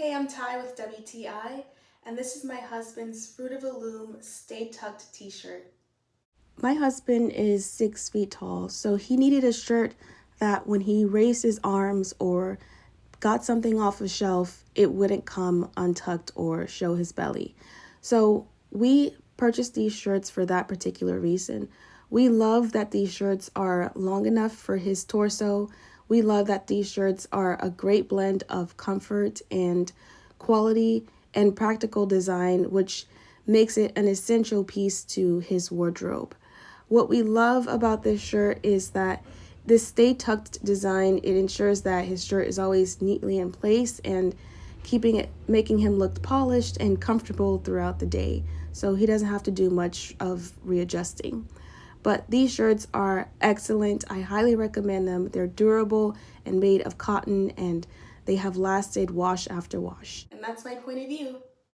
Hey, I'm Ty with WTI, and this is my husband's Fruit of the Loom Stay Tucked t-shirt. My husband is 6 feet tall, so he needed a shirt that when he raised his arms or got something off a shelf, it wouldn't come untucked or show his belly. So we purchased these shirts for that particular reason. We love that these shirts are long enough for his torso. We love that these shirts are a great blend of comfort and quality and practical design, which makes it an essential piece to his wardrobe. What we love about this shirt is that this stay tucked design, it ensures that his shirt is always neatly in place and making him look polished and comfortable throughout the day. So he doesn't have to do much of readjusting. But these shirts are excellent. I highly recommend them. They're durable and made of cotton, and they have lasted wash after wash. And that's my point of view.